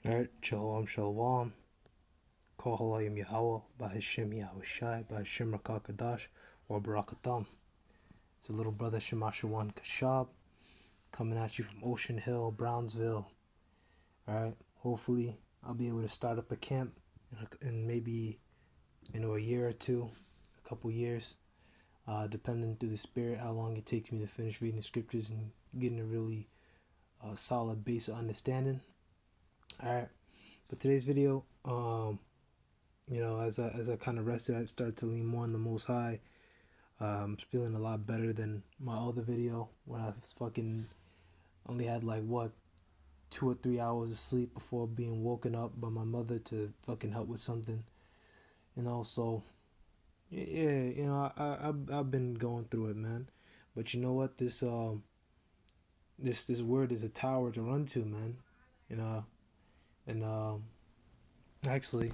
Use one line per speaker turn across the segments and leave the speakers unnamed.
Alright, Shalom, Shalom. Call Halayim Yahweh, Bahashim Yahushai, Bahashim Rakakadash, or Barakatham. It's a little brother Shemashawan Kashab coming at you from Ocean Hill, Brownsville. Alright, hopefully I'll be able to start up a camp in maybe a year or two, a couple years, depending through the Spirit how long it takes me to finish reading the scriptures and getting a really solid base of understanding. Alright, but today's video, as I kind of rested, I started to lean more on the Most High. I'm feeling a lot better than my other video when I fucking only had 2 or 3 hours of sleep before being woken up by my mother to fucking help with something. So yeah, I've been going through it, man. But you know what? This word is a tower to run to, man. And actually,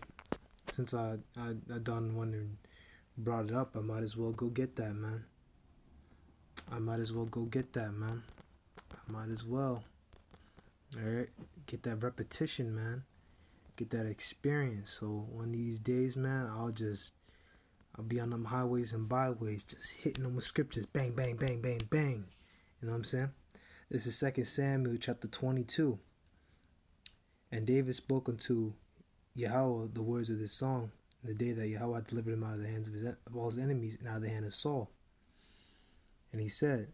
since I done one and brought it up, I might as well go get that, man. I might as well. Alright, get that repetition, man. Get that experience. So one of these days, man, I'll be on them highways and byways, just hitting them with scriptures, bang, bang, bang, bang, bang. You know what I'm saying? This is 2 Samuel chapter 22. And David spoke unto Yahweh the words of this song in the day that Yahweh delivered him out of the hands of all his enemies and out of the hand of Saul. And he said,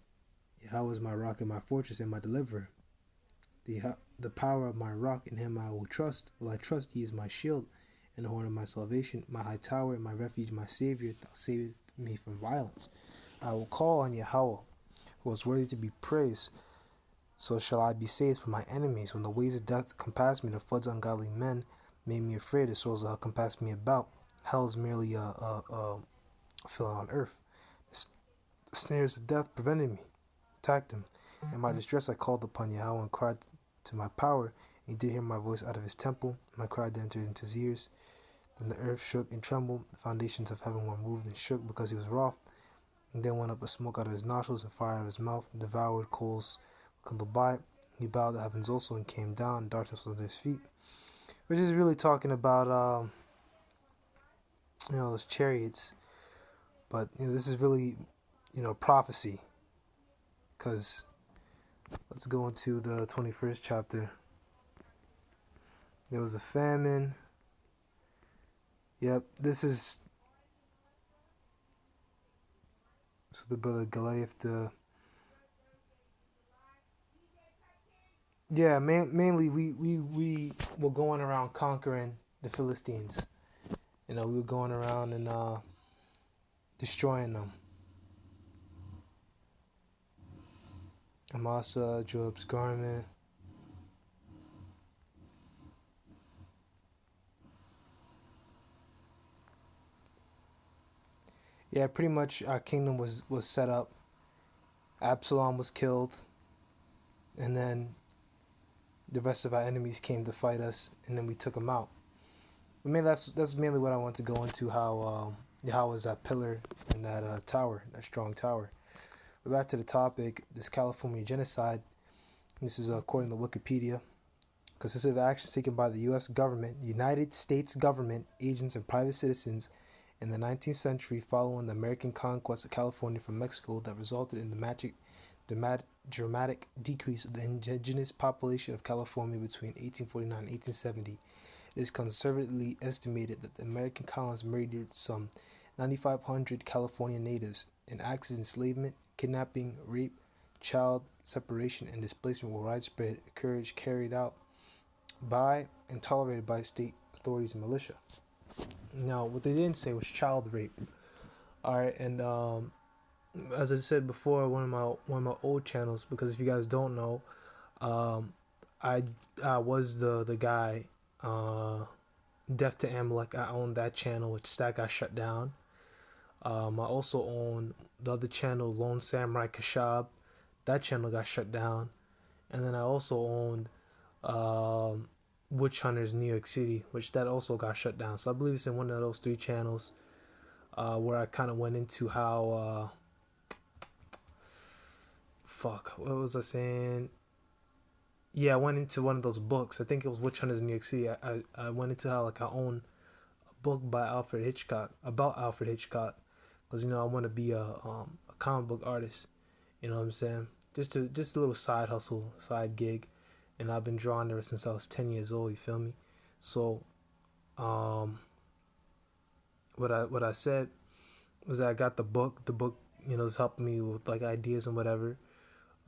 Yahweh is my rock and my fortress and my deliverer. The power of my rock, in him I will trust. Will I trust? He is my shield and the horn of my salvation, my high tower and my refuge, my Savior. Thou savest me from violence. I will call on Yahweh, who is worthy to be praised. So shall I be saved from my enemies. When the ways of death compass me, the floods of ungodly men made me afraid. The souls of hell compassed me about. Hell is merely a filling on earth. The snares of death prevented me, attacked him. In my distress I called upon Yahweh and cried to my power. And he did hear my voice out of his temple. My cry then entered into his ears. Then the earth shook and trembled. The foundations of heaven were moved and shook because he was wroth. And then went up a smoke out of his nostrils and fire out of his mouth. Devoured coals kindled by it. He bowed the heavens also and came down. Darkness was under his feet. Which is really talking about those chariots. But this is really prophecy. Because let's go into the 21st chapter. There was a famine. Yep, this is so the brother Goliath. Mainly we were going around conquering the Philistines. We were going around and destroying them. Amasa, Joab's garment. Yeah, pretty much our kingdom was set up. Absalom was killed, and then the rest of our enemies came to fight us, and then we took them out. I mean, that's mainly what I want to go into. How is that pillar and that tower, that strong tower. But back to the topic. This California genocide. This is according to Wikipedia. Consists of actions taken by the U.S. government, United States government, agents, and private citizens in the 19th century following the American conquest of California from Mexico that resulted in the dramatic decrease of the indigenous population of California between 1849 and 1870. It is conservatively estimated that the American colonists murdered some 9,500 California natives, and acts of enslavement, kidnapping, rape, child separation, and displacement were widespread, courage carried out by and tolerated by state authorities and militia. Now, what they didn't say was child rape. All right, and as I said before, one of my old channels, because if you guys don't know, I was the guy, Deaf to Amalek. I owned that channel, which that got shut down. I also own the other channel, Lone Samurai Kashab. That channel got shut down. And then I also owned Witch Hunters New York City, which that also got shut down. So I believe it's in one of those 3 channels where I kind of went into how what was I saying? Yeah, I went into one of those books. I think it was Witch Hunters in New York City. I went into how like I own a book by Alfred Hitchcock about Alfred Hitchcock because I want to be a comic book artist. You know what I'm saying? Just a little side hustle, side gig, and I've been drawing ever since I was 10 years old. You feel me? So um, what I said was that I got the book. The book is helping me with like ideas and whatever.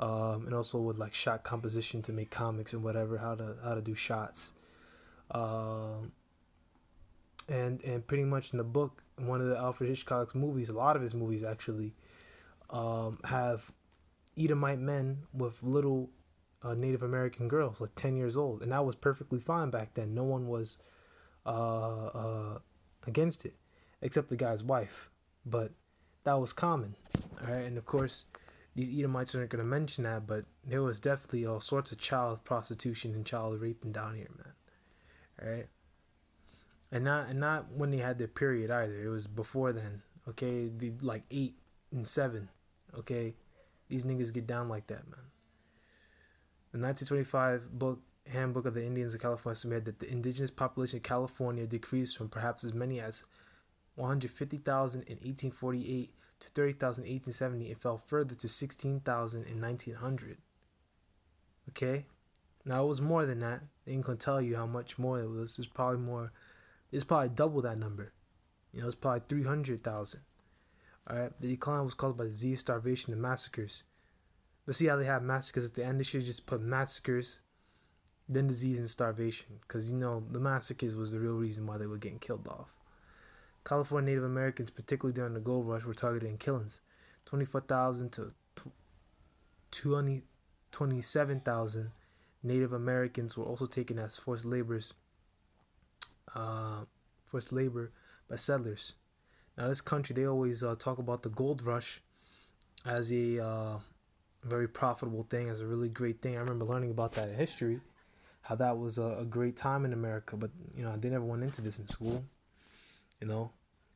And also with like shot composition to make comics and whatever, how to do shots. Um, and pretty much in the book, one of the Alfred Hitchcock's movies, a lot of his movies actually, have Edomite men with little Native American girls, like 10 years old, and that was perfectly fine back then. No one was against it, except the guy's wife, but that was common. All right, and of course, these Edomites aren't going to mention that, but there was definitely all sorts of child prostitution and child raping down here, man. All right, and not when they had their period either. It was before then. Okay, like 8 and 7. Okay, these niggas get down like that, man. The 1925 book Handbook of the Indians of California estimated that the indigenous population of California decreased from perhaps as many as 150,000 in 1848 to 30,000 in 1870 and fell further to 16,000 in 1900. Okay? Now it was more than that. They ain't gonna tell you how much more it was. It's probably more. It's probably double that number. It's probably 300,000. Alright? The decline was caused by disease, starvation, and massacres. But see how they have massacres at the end? They should just put massacres, then disease and starvation. Because, the massacres was the real reason why they were getting killed off. California Native Americans, particularly during the gold rush, were targeted in killings. 24,000 to 27,000 Native Americans were also taken as forced labor by settlers. Now, this country, they always talk about the gold rush as a very profitable thing, as a really great thing. I remember learning about that in history, how that was a great time in America, but they never went into this in school. And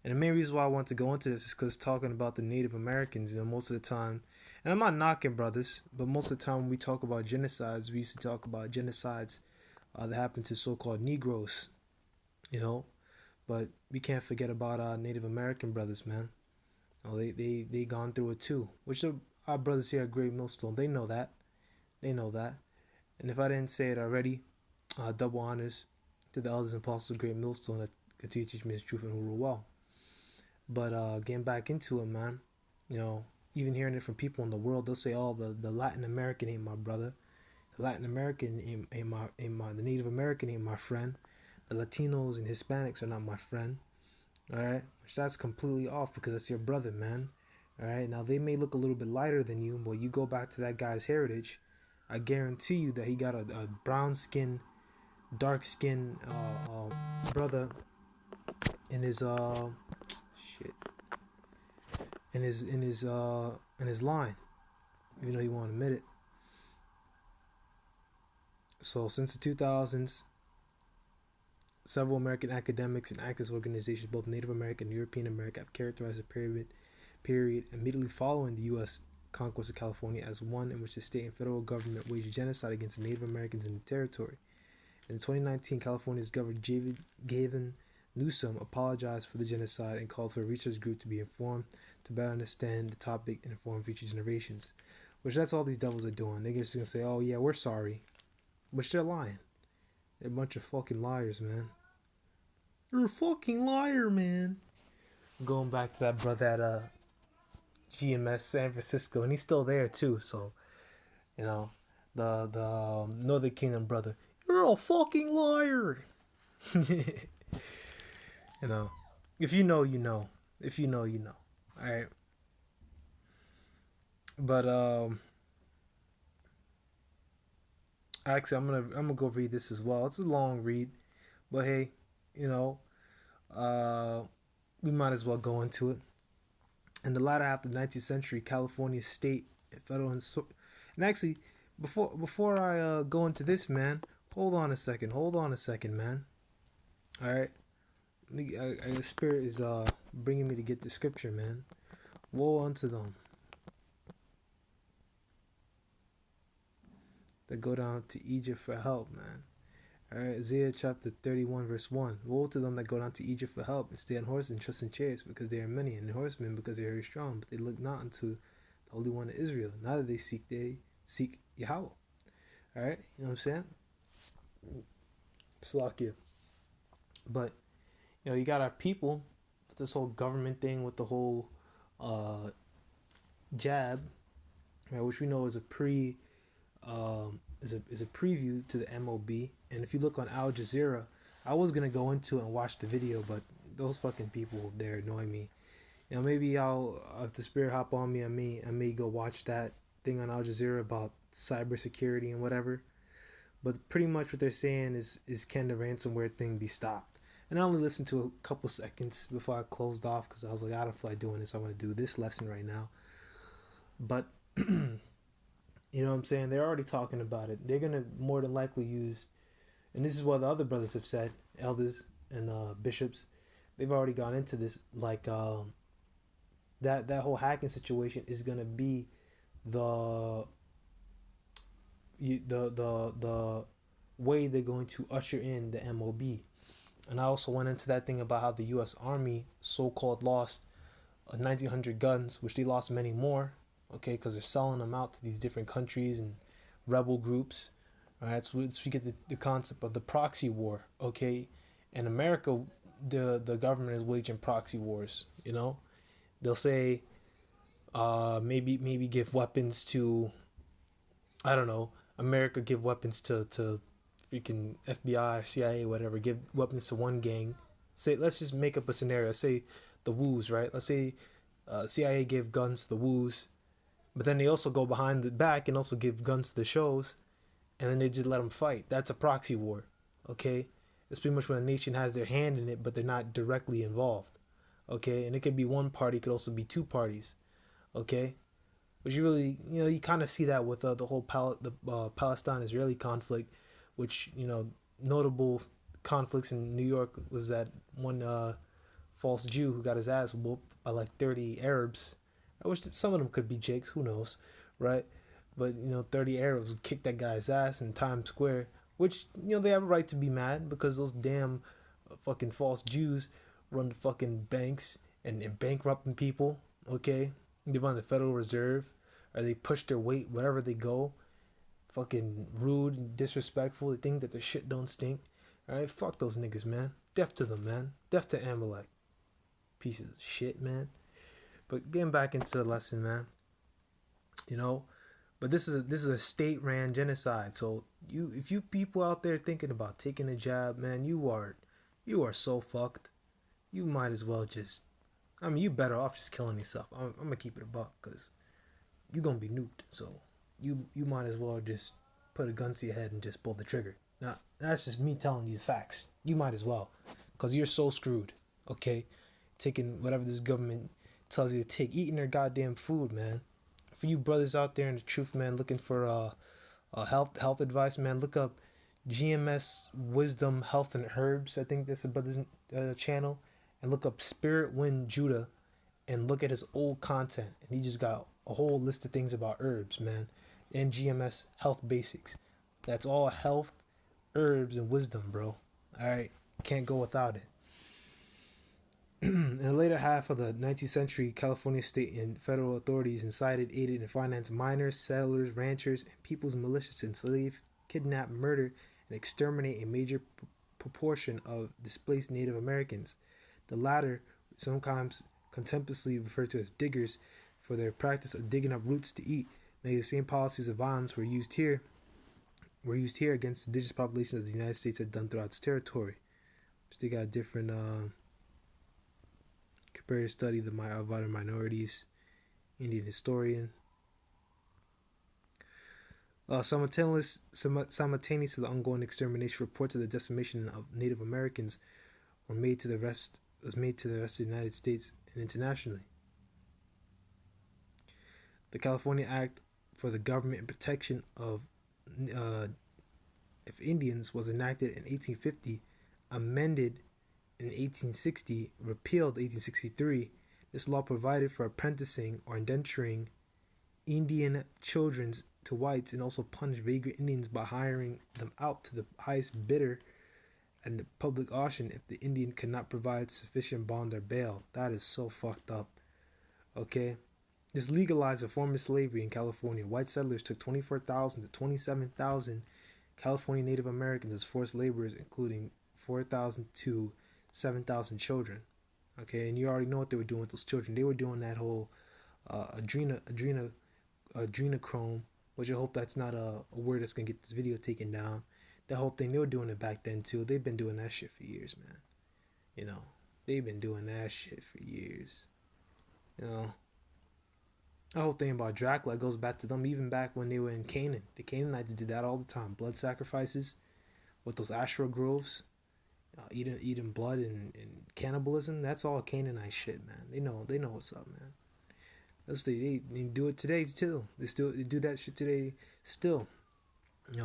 the main reason why I want to go into this is because talking about the Native Americans, most of the time, and I'm not knocking brothers, but most of the time when we talk about genocides, we used to talk about genocides that happened to so-called Negroes, but we can't forget about our Native American brothers, man. They gone through it too, which our brothers here at Great Millstone, they know that. They know that. And if I didn't say it already, double honors to the elders and apostles of Great Millstone that continue to teach me his truth and who rule well. But getting back into it, man, even hearing it from people in the world, they'll say, "Oh, the Latin American ain't my brother. The Latin American the Native American ain't my friend. The Latinos and Hispanics are not my friend." All right, which that's completely off because that's your brother, man. All right, now they may look a little bit lighter than you, but you go back to that guy's heritage, I guarantee you that he got a brown skin, dark skin brother in his shit in his line, even though he won't admit it. So since the 2000s, several American academics and activist organizations, both Native American and European American, have characterized the period immediately following the U.S. conquest of California as one in which the state and federal government waged genocide against the Native Americans in the territory. In 2019, California's Governor Gavin Newsom apologized for the genocide and called for a research group to be informed to better understand the topic and inform future generations. Which that's all these devils are doing. They're just gonna say, "Oh yeah, we're sorry," but they're lying. They're a bunch of fucking liars, man. You're a fucking liar, man. Going back to that brother at GMS San Francisco, and he's still there too. So, the Northern Kingdom brother, you're a fucking liar. If you know, you know. If you know, you know. All right. But actually, I'm gonna go read this as well. It's a long read, but hey, you know, we might as well go into it. In the latter half of the 19th century, California state and federal and actually, before I go into this, man, hold on a second, man. All right, the spirit is bringing me to get the scripture, man. Woe unto them that go down to Egypt for help, man. Alright, Isaiah chapter 31, verse 1. Woe to them that go down to Egypt for help, and stay on horses and trust in chariots, because they are many, and horsemen, because they are very strong, but they look not unto the Holy One of Israel. Neither they seek Yahweh. Alright, you know what I'm saying? Slakia. But, you got our people with this whole government thing, with the whole jab, right, which we know is a preview to the MOB. And if you look on Al Jazeera, I was gonna go into it and watch the video, but those fucking people there annoy me. Maybe I'll, if the spirit hop on me, I may go watch that thing on Al Jazeera about cybersecurity and whatever. But pretty much what they're saying is can the ransomware thing be stopped? And I only listened to a couple seconds before I closed off, because I was like, I don't feel like doing this. I want to do this lesson right now. But you know what I'm saying? They're already talking about it. They're gonna more than likely use, and this is what the other brothers have said, elders and bishops. They've already gone into this, like that whole hacking situation is gonna be the way they're going to usher in the MOB. And I also went into that thing about how the U.S. Army so-called lost 1,900 guns, which they lost many more, okay, because they're selling them out to these different countries and rebel groups. All right, so we get the concept of the proxy war, okay. In America, the government is waging proxy wars. They'll say, maybe give weapons to, I don't know, America give weapons to freaking FBI or CIA, whatever, give weapons to one gang. Say, let's just make up a scenario. Say the Woos, right? Let's say CIA gave guns to the Woos, but then they also go behind the back and also give guns to the shows, and then they just let them fight. That's a proxy war, okay? It's pretty much when a nation has their hand in it, but they're not directly involved, okay? And it could be one party, it could also be two parties, okay? But you really, you kind of see that with the whole Palestine-Israeli conflict, which, notable conflicts in New York was that one false Jew who got his ass whooped by like 30 Arabs. I wish that some of them could be Jakes, who knows, right? But, 30 Arabs would kick that guy's ass in Times Square, which, they have a right to be mad, because those damn fucking false Jews run the fucking banks and bankrupting people, okay? They run the Federal Reserve, or they push their weight wherever they go. Fucking rude and disrespectful. They think that their shit don't stink. Alright, fuck those niggas, man. Death to them, man. Death to Amalek. Pieces of shit, man. But getting back into the lesson, man. But this is a state-ran genocide. So if you people out there thinking about taking a jab, man, you are so fucked. You might as well just, you better off just killing yourself. I'm gonna keep it a buck, because you're gonna be nuked. So you might as well just put a gun to your head and just pull the trigger. Now, that's just me telling you the facts. You might as well, because you're so screwed, okay? Taking whatever this government tells you to take, eating their goddamn food, man. For you brothers out there in the truth, man, looking for health advice, man, look up GMS Wisdom Health and Herbs. I think that's a brother's channel. And look up Spirit Wind Judah, and look at his old content. And he just got a whole list of things about herbs, man. And GMS Health Basics. That's all health, herbs, and wisdom, bro. Alright? Can't go without it. In the later half of the 19th century, California state and federal authorities incited, aided, and financed miners, settlers, ranchers, and people's militias to enslave, kidnap, murder, and exterminate a major proportion of displaced Native Americans. The latter, sometimes contemptuously referred to as diggers, for their practice of digging up roots to eat. Many of the same policies of violence were used here against the indigenous populations as the United States had done throughout its territory. Still got a different comparative study of other minorities, Indian historian. Simultaneous to the ongoing extermination, reports of the decimation of Native Americans were made to the rest of the United States and internationally. The California Act for the Government and Protection of Indians was enacted in 1850, amended in 1860, repealed in 1863. This law provided for apprenticing or indenturing Indian children to whites and also punish vagrant Indians by hiring them out to the highest bidder and the public auction if the Indian could not provide sufficient bond or bail. That is so fucked up. Okay? This legalized a form of slavery in California. White settlers took 24,000 to 27,000 California Native Americans as forced laborers, including 4,000 to 7,000 children. Okay, and you already know what they were doing with those children. They were doing that whole adrenochrome, which I hope that's not a word that's gonna get this video taken down. That whole thing, they were doing it back then too. They've been doing that shit for years, man. You know, they've been doing that shit for years. You know, the whole thing about Dracula goes back to them even back when they were in Canaan. The Canaanites did that all the time. Blood sacrifices with those Asherah groves, eating blood and cannibalism. That's all Canaanite shit, man. They know what's up, man. They do it today too. They do that shit today still.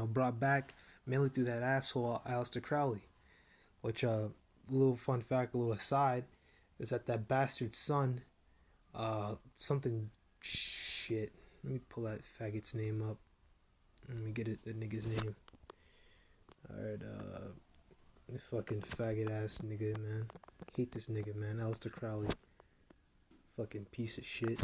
Brought back mainly through that asshole Aleister Crowley. Which little fun fact, a little aside, is that bastard's son, something shit. Let me pull that faggot's name up. Let me get it, the nigga's name. Alright, the fucking faggot ass nigga, man. Hate this nigga, man. Aleister Crowley. Fucking piece of shit.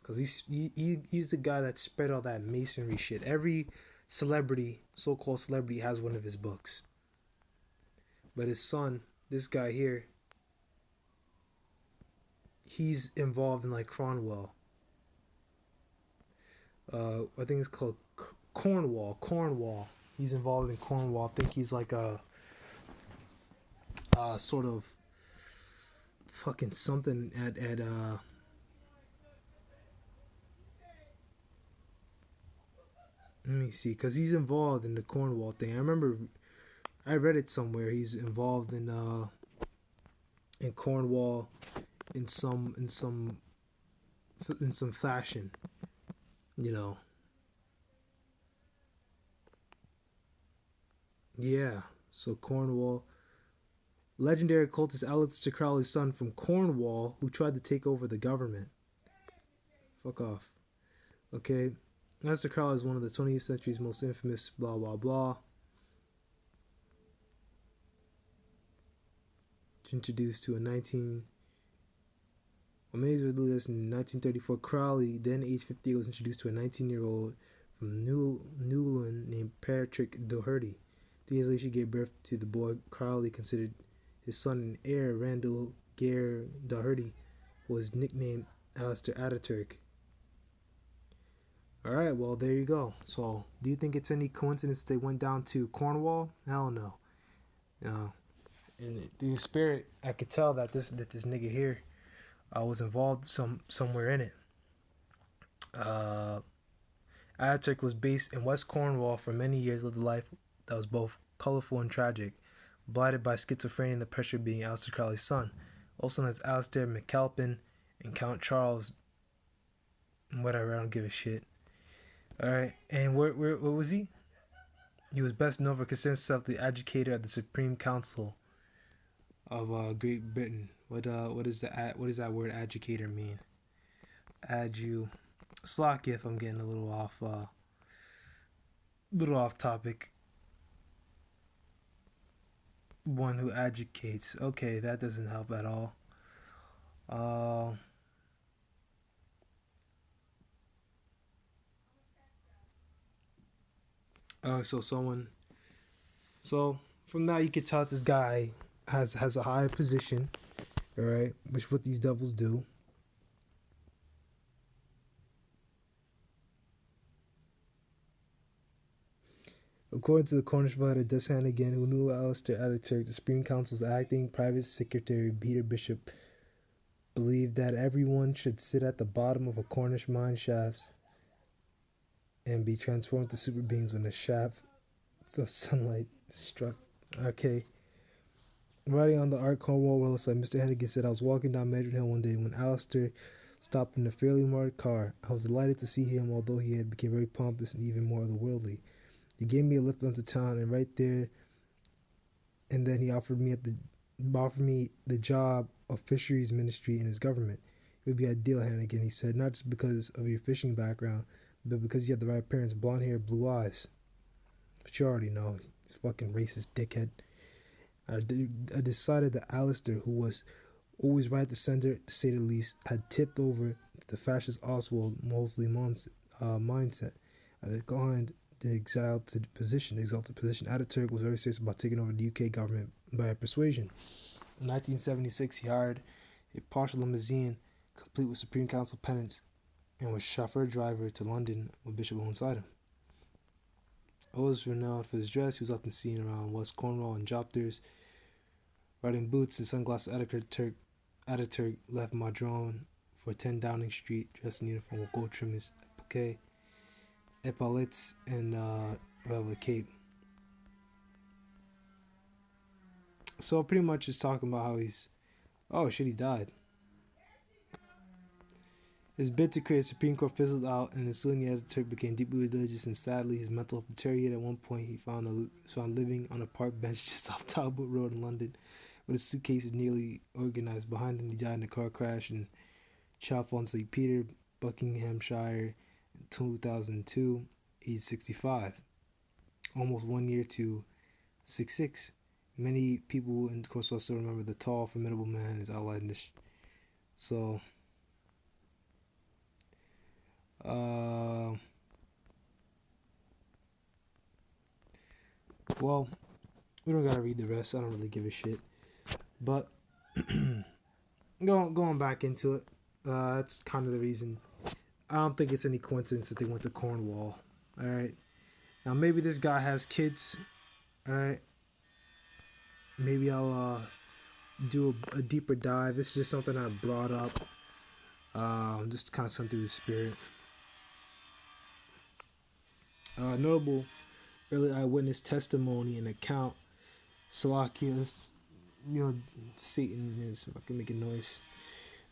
Cause he's the guy that spread all that masonry shit. Every celebrity, so-called celebrity, has one of his books. But his son, this guy here, he's involved in like Cornwall. I think it's called Cornwall. He's involved in Cornwall. I think he's like a sort of fucking something at let me see, because he's involved in the Cornwall thing. I remember I read it somewhere. He's involved in Cornwall in some fashion, you know. Yeah. So Cornwall, legendary cultist Aleister Crowley's son from Cornwall, who tried to take over the government. Fuck off. Okay. Aleister Crowley is one of the 20th century's most infamous blah blah blah. Introduced to a 1934. Crowley, then age 50, was introduced to a 19-year-old from Newlyn named Patrick Doherty. 3 years later, she gave birth to the boy Crowley considered his son and heir. Randall Gare Doherty was nicknamed Alistair Ataturk. Alright, well, there you go. So, do you think it's any coincidence they went down to Cornwall? Hell no. In the spirit, I could tell that this nigga here was involved somewhere in it. Ataturk was based in West Cornwall for many years, lived a life that was both colorful and tragic, blighted by schizophrenia and the pressure of being Aleister Crowley's son, also known as Alistair McAlpin and Count Charles. Whatever, I don't give a shit. Alright, and where what was he? He was best known for considering himself the educator at the Supreme Council of Great Britain. What is that word educator mean? Slack if I'm getting a little off topic. One who educates. Okay, that doesn't help at all. So from that you could tell this guy has a high position, all right, which what these devils do. According to the Cornish writer Des Hannigan, who knew Alistair Ataturk, the Supreme Council's acting private secretary Peter Bishop believed that everyone should sit at the bottom of a Cornish mine shaft and be transformed to super beings when the shaft of sunlight struck. Okay. Riding on the Art Cornwall website, Mr. Hannigan said, I was walking down Medron Hill one day when Alistair stopped in a fairly marked car. I was delighted to see him, although he had become very pompous and even more otherworldly. He gave me a lift onto town, and right there, and then he offered me the job of fisheries ministry in his government. it would be ideal, Hannigan, he said, not just because of your fishing background, but because you have the right parents, blonde hair, blue eyes. But you already know, he's fucking racist dickhead. I decided that Alistair, who was always right at the center, to say the least, had tipped over to the fascist Oswald Mosley mindset. I declined the exalted position. Ataturk was very serious about taking over the UK government by persuasion. In 1976, he hired a partial limousine, complete with Supreme Council pennants, and was chauffeur driver to London with Bishop alongside him. Always renowned for his dress, he was often seen around West Cornwall in jopters, riding boots and sunglasses. Ataturk left Madron for 10 Downing Street, dressed in uniform with gold trimmings, epaulettes, and velvet cape. So pretty much just talking about how he's, oh shit, he died. His bid to create a Supreme Court fizzled out, and soon the Ataturk became deeply religious, and sadly his mental health deteriorated. At one point, he found living on a park bench just off Talbot Road in London, with his suitcases nearly organized behind him. He died in a car crash in Chalfont St. Peter, Buckinghamshire, in 2002, age 65. Almost 1 year to 66. Many people in Kosovo still remember the tall, formidable man as outlined in this. So, well, we don't gotta read the rest. I don't really give a shit. But going back into it, that's kind of the reason. I don't think it's any coincidence that they went to Cornwall. All right. Now maybe this guy has kids. All right. Maybe I'll do a deeper dive. This is just something I brought up. Just kind of something through the spirit. Notable early eyewitness testimony and account. Salakias, Satan is fucking making noise.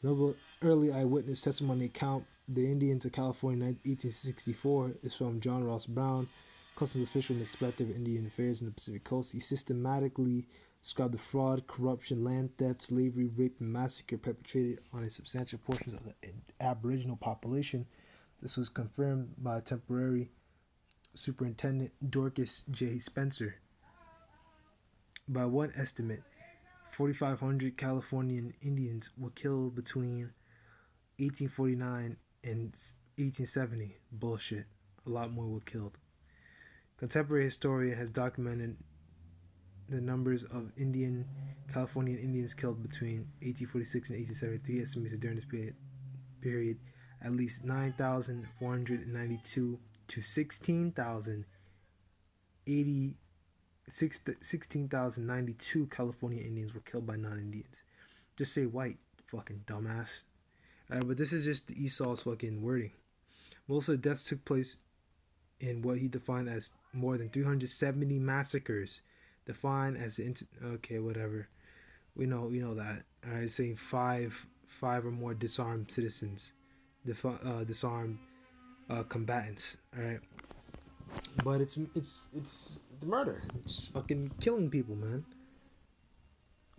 Notable early eyewitness testimony account. The Indians of California, 1864, is from John Ross Brown, customs official and inspector of Indian affairs in the Pacific Coast. He systematically described the fraud, corruption, land theft, slavery, rape, and massacre perpetrated on a substantial portions of the Aboriginal population. This was confirmed by temporary Superintendent Dorcas J. Spencer. By one estimate, 4,500 Californian Indians were killed between 1849 and 1870. Bullshit. A lot more were killed. Contemporary historian has documented the numbers of Californian Indians killed between 1846 and 1873. Estimates during this period at least 9,492 to 16,092 California Indians were killed by non-Indians. Just say white, fucking dumbass. Alright, but this is just Esau's fucking wording. Most of the deaths took place in what he defined as more than 370 massacres. Defined as okay, whatever. We know that. Alright, saying five or more disarmed citizens, disarmed combatants. Alright, but it's murder. It's fucking killing people, man.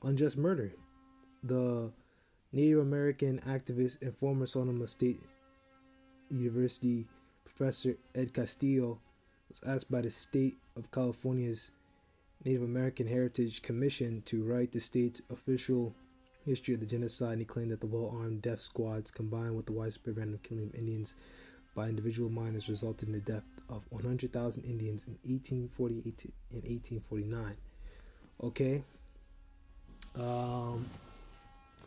Unjust murder. The Native American activist and former Sonoma State University professor Ed Castillo was asked by the state of California's Native American Heritage Commission to write the state's official history of the genocide, and he claimed that the well-armed death squads combined with the widespread random killing of Indians by individual miners resulted in the death of 100,000 Indians in 1848 and 1849. Okay.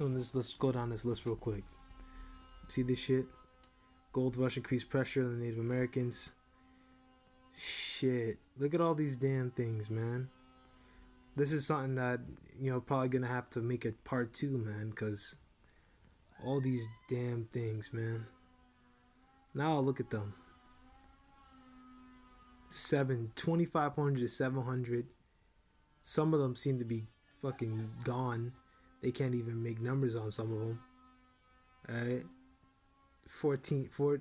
Let's go down this list real quick. See this shit? Gold rush increased pressure on the Native Americans. Shit. Look at all these damn things, man. This is something that, probably gonna have to make a part 2, man, because all these damn things, man. Now I'll look at them. 2,500 to 700. Some of them seem to be fucking gone. They can't even make numbers on some of them. Alright. 4,000 to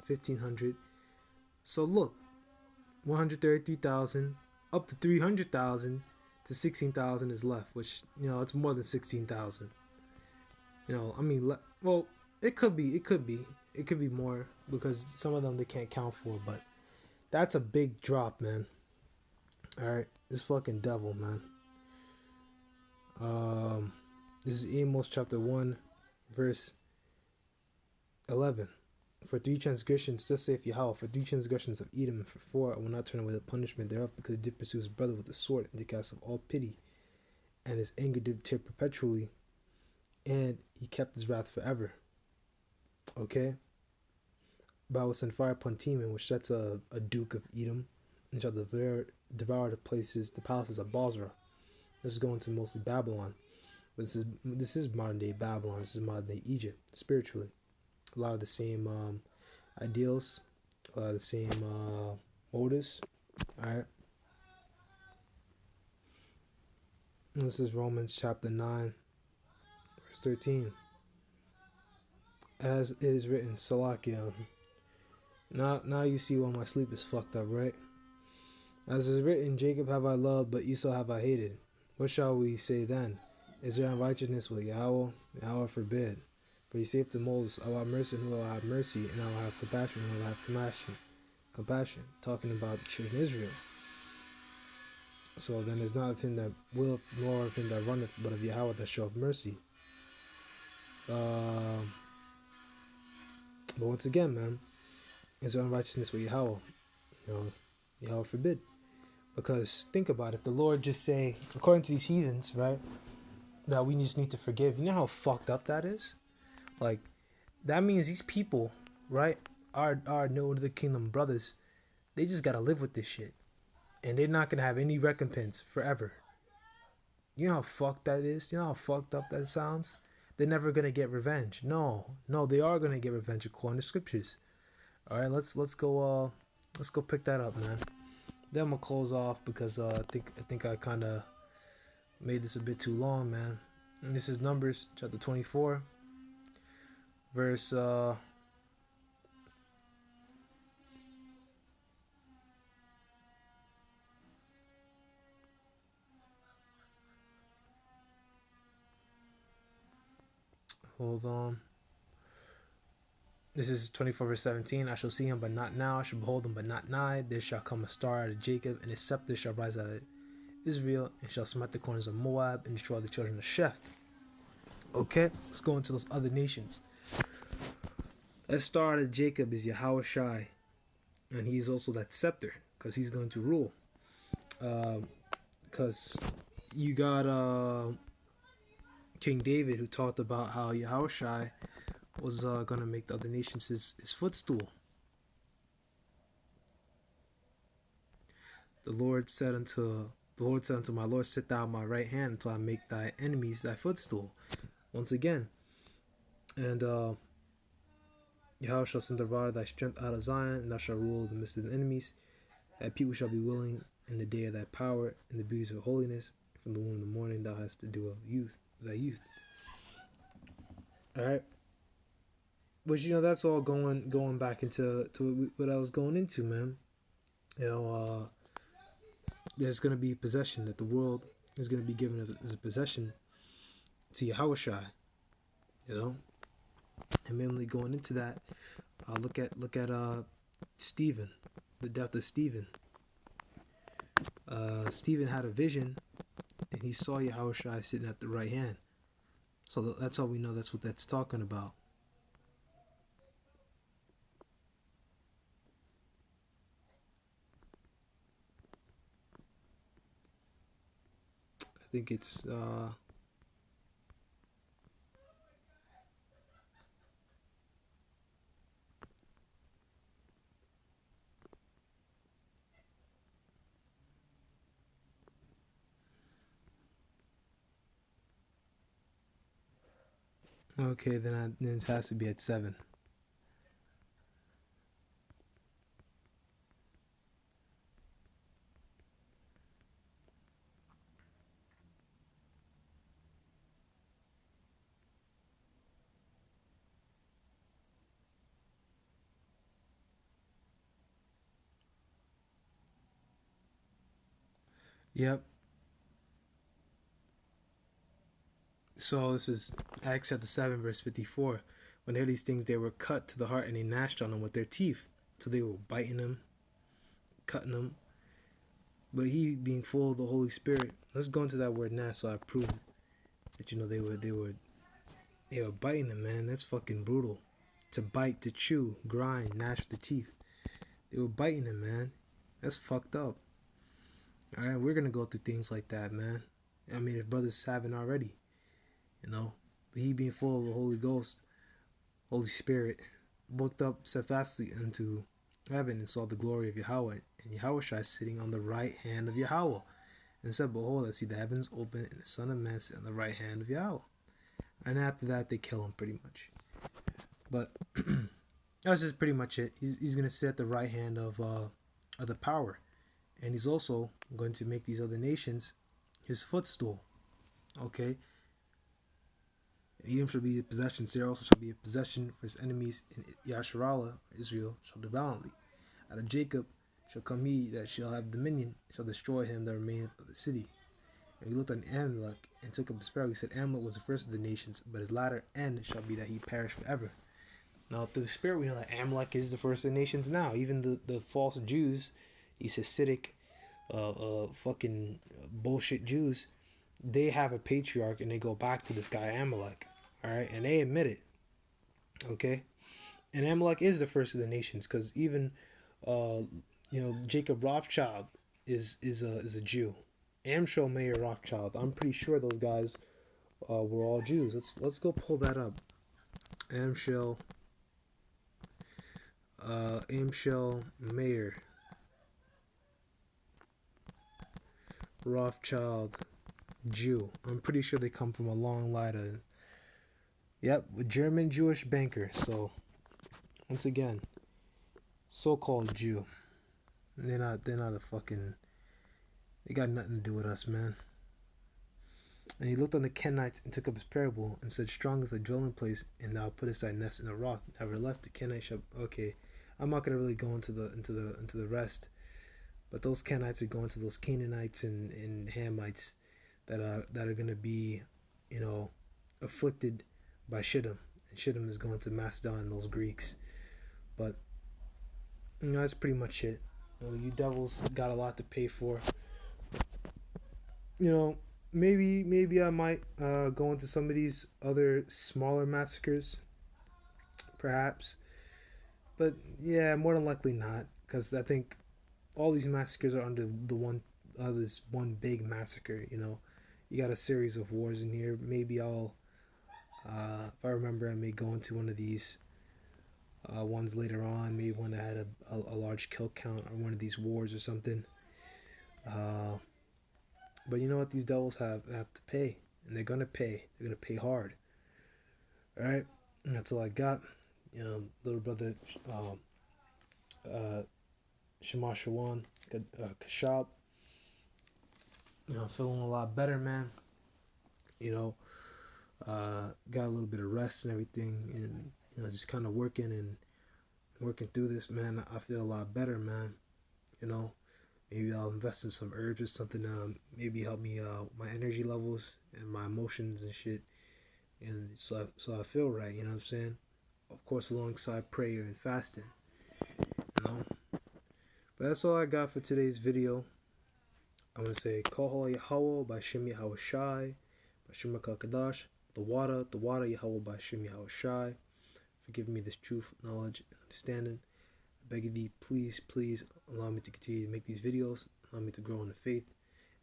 1,500. So look. 133,000 up to 300,000 to 16,000 is left, which, it's more than 16,000. It could be. It could be. It could be more because some of them they can't count for. But that's a big drop, man. All right, this fucking devil, man. Um, this is Amos chapter 1, verse 11. For 3 transgressions, thus saith Yahweh, for 3 transgressions of Edom, and for 4, I will not turn away the punishment thereof, because he did pursue his brother with the sword, and did cast off all pity, and his anger did tear perpetually, and he kept his wrath forever. Okay? But I will send fire upon Teman, which that's a duke of Edom, and shall devour the palaces of Bozrah. This is going to mostly Babylon. But this is modern day Babylon. This is modern day Egypt, spiritually. A lot of the same ideals, a lot of the same motives. Alright. This is Romans chapter 9, verse 13. As it is written, Salakia. Now you see why my sleep is fucked up, right? As it is written, Jacob have I loved, but Esau have I hated. What shall we say then? Is there unrighteousness with Yahweh? Yahweh forbid. For he saith to Moses, I will have mercy on who I will have mercy, and I will have compassion on who I will have compassion. Talking about the children of Israel. So then there's not of him that willeth, nor of him that runneth, but of Yahweh that showeth mercy. But once again, man, is there unrighteousness with Yahweh? You know, Yahweh forbid. Because think about it, if the Lord just say, according to these heathens, right, that we just need to forgive, you know how fucked up that is? Like, that means these people, right, our no to the kingdom brothers, they just gotta live with this shit. And they're not gonna have any recompense forever. You know how fucked that is? You know how fucked up that sounds? They're never gonna get revenge. No, they are gonna get revenge according to scriptures. Alright, let's go pick that up, man. Then I'm gonna close off because I think I kinda made this a bit too long, man. And this is Numbers chapter 24, verse hold on. This is 24 verse 17. I shall see him, but not now. I shall behold him, but not nigh. There shall come a star out of Jacob, and his scepter shall rise out of Israel, and shall smite the corners of Moab, and destroy the children of Sheph. Okay, let's go into those other nations. That star out of Jacob is Yahweh Shai, and he is also that scepter, because he's going to rule. Because you got King David, who talked about how Yahweh Shai was going to make the other nations his footstool. The Lord said unto my Lord, sit thou on my right hand until I make thy enemies thy footstool. Once again. And Yahweh shall send the rod of thy strength out of Zion, and thou shalt rule in the midst of the enemies. Thy people shall be willing in the day of thy power, in the beauties of holiness. From the womb of the morning thou hast to do of thy youth. Alright. But you know, that's all going back into what I was going into, man. You know, there's going to be possession, that the world is going to be given as a possession to Yahweh Shai. You know? And mainly going into that, look at Stephen, the death of Stephen. Stephen had a vision, and he saw Yahweh Shai sitting at the right hand. So that's all we know. That's what that's talking about. I think it's okay. Then it has to be at 7. Yep. So this is Acts chapter 7 verse 54. When they heard these things, they were cut to the heart, and they gnashed on them with their teeth. So they were biting them, cutting them. But he, being full of the Holy Spirit, let's go into that word now, so I prove that they were biting them, man. That's fucking brutal. To bite, to chew, grind, gnash with the teeth. They were biting him, man. That's fucked up. All right, we're gonna go through things like that, man. I mean, if brothers haven't already, you know. But he, being full of the Holy Ghost, Holy Spirit, looked up steadfastly unto heaven and saw the glory of Yahweh, and Yahushua sitting on the right hand of Yahweh, and said, Behold, I see the heavens open, and the Son of Man sit on the right hand of Yahweh. And after that, they kill him, pretty much. But that's just pretty much it. He's gonna sit at the right hand of the power, and he's also going to make these other nations his footstool. Okay. Edom shall be a possession. Seir also shall be a possession for his enemies. In Yasharallah, Israel shall do valiantly. Out of Jacob shall come he that shall have dominion, shall destroy him that remaineth of the city. And we looked on Amalek and took up a sparrow. He said Amalek was the first of the nations, but his latter end shall be that he perish forever. Now, through the Spirit, we know that Amalek is the first of the nations now. Even the false Jews, these Hasidic, fucking bullshit Jews, they have a patriarch and they go back to this guy Amalek. All right, and they admit it. Okay, and Amalek is the first of the nations because even, Jacob Rothschild is a Jew. Amschel Mayer Rothschild. I'm pretty sure those guys were all Jews. Let's go pull that up. Amschel Mayer Rothschild, Jew. I'm pretty sure they come from a long line of, yep, German Jewish banker. So once again, so-called Jew. They're not a fucking, they got nothing to do with us, man. And he looked on the Kenites and took up his parable and said, Strong is thy dwelling place, and thou puttest thy nest in a rock. Nevertheless, the Kenites shall. Okay, I'm not gonna really go into the rest, but those Kenites are going to those Canaanites and Hamites that are gonna be, afflicted by Shittim, and Shittim is going to Macedon, those Greeks. But that's pretty much it. You devils got a lot to pay for. Maybe I might go into some of these other smaller massacres, perhaps. But yeah, more than likely not, because I think all these massacres are under this one big massacre. You got a series of wars in here. Maybe I'll, if I remember, I may go into one of these ones later on. Maybe one that had a large kill count, or one of these wars or something. But you know what? These devils have to pay, and they're gonna pay. They're gonna pay hard. All right, and that's all I got. Little brother, Shema Shawan, Kashab. Feeling a lot better, man. Got a little bit of rest and everything, and just kind of working through this, man. I feel a lot better, man. Maybe I'll invest in some herbs or something. Maybe help me my energy levels and my emotions and shit. And so I feel right. You know what I'm saying? Of course, alongside prayer and fasting. But that's all I got for today's video. I want to say Kohol Yahweh by Shem Yahweh Shai, by Shem Kadash, the water Yahweh by Shem Yahweh Shai. For giving me this truth, knowledge, and understanding. I beg thee, please allow me to continue to make these videos, allow me to grow in the faith.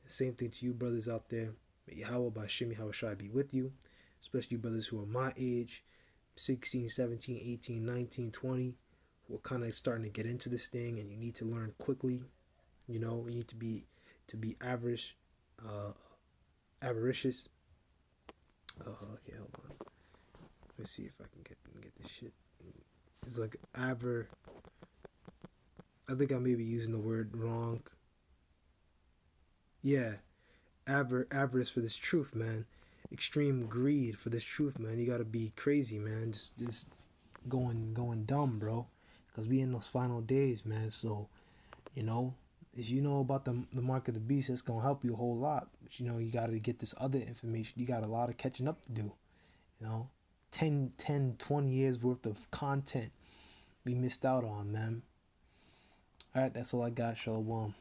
And same thing to you brothers out there. May Yahweh by Shem Yahweh Shai be with you, especially you brothers who are my age, 16, 17, 18, 19, 20, who are kind of starting to get into this thing, and you need to learn quickly. You need to be average, avaricious. Okay, hold on. Let me see if I can get this shit. It's like I think I may be using the word wrong. Yeah, avarice for this truth, man. Extreme greed for this truth, man. You gotta be crazy, man. Just going dumb, bro. Because we in those final days, man. So, if you know about the mark of the beast, it's gonna help you a whole lot. But you gotta get this other information. You got a lot of catching up to do. 10, 20 years worth of content we missed out on, man. All right, that's all I got. Shalom.